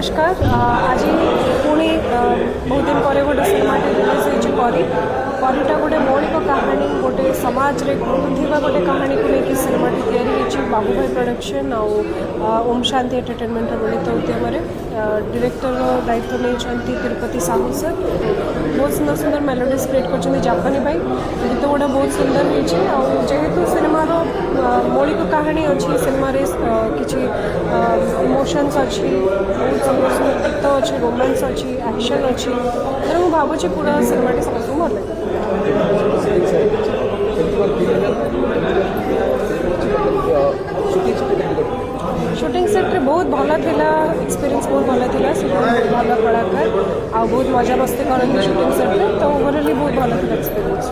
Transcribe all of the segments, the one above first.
नमस्कार आज पुणी बहुत दिन पर गोटे सिनेमा रिलीज होती परीटा गोटे मौलिक कहानी गोटे समाज रे घटुवा गोटे कहानी को लेकिन सिनेमा या बाबू भाई प्रोडक्शन ओम शांति एंटरटेनमेंट मिलित उद्यम डायरेक्टर दायित्व नहीं तिरुपति साहू सर बहुत सुंदर सुंदर मेलोडीज क्रिएट कर जापानी भाई गीत गुड़ा बहुत सुंदर हो जेहेतु सिनेमार मौलिक कहानी अच्छी सिनेमा किसी इमोशंस अच्छी बहुत सुंदर सुंदर गीत अच्छी रोमांस अच्छी एक्शन अच्छी तेणु मुझे भावुँ पूरा सिनेमाटी समस्त भल लगे। शूटिंग सेट बहुत भल था एक्सपीरियंस बहुत भल था सब भल कलाकार आ बहुत मजा मस्ती करते शूटिंग सेट तो ओवरअली बहुत भल था एक्सपीरियंस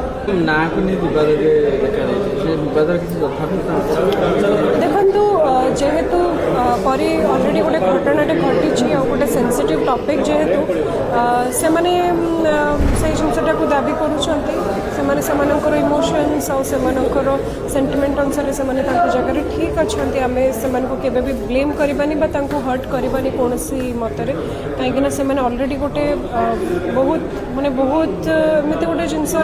ना देखु जेहेतु परी अलरेडी गोटे घटनाटे घटी गोटे सेंसिटिव टॉपिक जेहेतु से माने से जिनटा को दाबी कर इमोशंस और सेंटिमेंट अनुसार से जगह ठीक अच्छा आम से केवे भी ब्लेम करवानी हर्ट करवानी कौन मतरे कहीं से अलरेडी गोटे बहुत माने बहुत एमती गोटे जिनस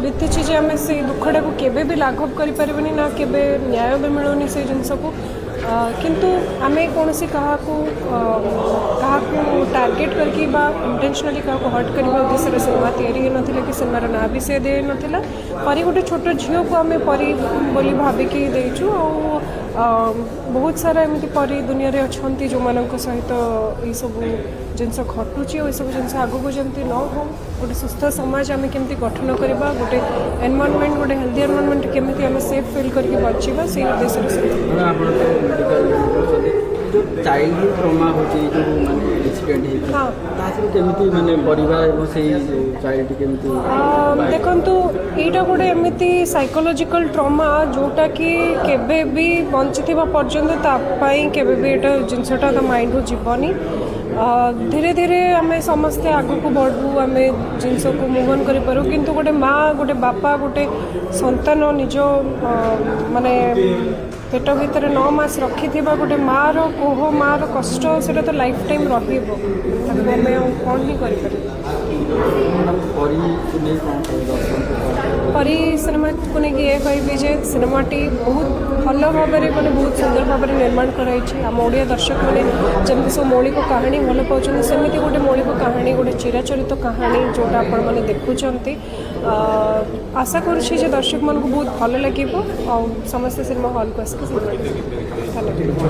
बीती जे आम से दुखटा को केवे भी लाघव करें ना केवे न्याय भी मिलूनी से जिनस को किंतु आम कौन क्या टार्गेट करके इंटेंशनली क्या हर्ट करने उद्देश्य सिनेमा तैयारी नाला कि सिनेमार ना भी से दे नाला परी गोटे छोट झील को आम परी बोली भाविकी देचु बहुत सारा एमती परी दुनिया रे अच्छी जो मान सहित ये सब जिनस घटुची और सब जिन आग को जमी न हो गोटे सुस्थ समाज आम केमती गठन करवा गोटे एनवायरनमेंट गोटे हेल्दी एनवायरनमेंट केमती आम सेफ फिल करके बचवा से उद्देश्य चाइल्ड ट्रमा होची जो माने एक्सीडेंट हाँ केमती माने परिवार एवं से चाइल्ड केमती देखंतु एटा गोटे एमती साइकोलॉजिकल ट्रमा जोटा कि केबे भी बंचिथिबा पर्यंत तापाई केबे भी एटा जिनसटा तो माइंड हो जीवनी धीरे धीरे आम समस्ते आग को बढ़ू आम जिनस को मूव ऑन करूँ किंतु गोटे माँ गोटे बापा गोटे संतान निज माने पेट भितर 9 मास रखी गोटे माँ कोह माँ कष्ट से तो लाइफ टाइम कौन ही कर परी सिनेमा को लेकिन ये कहबी जे सिनेमाटी बहुत भल भाव में मैंने बहुत सुंदर भाव में निर्माण कराई आम ओडिया दर्शक मैंने जमी सब मौलिक कहानी भल पाँच सेमती गोटे मौलिक कहानी गोटे चिराचरित कहानी जोटा आपण मैंने देखुंत आशा करुँचे दर्शक मान बहुत भल लगे और समस्त सिनेमा हॉल को आसिक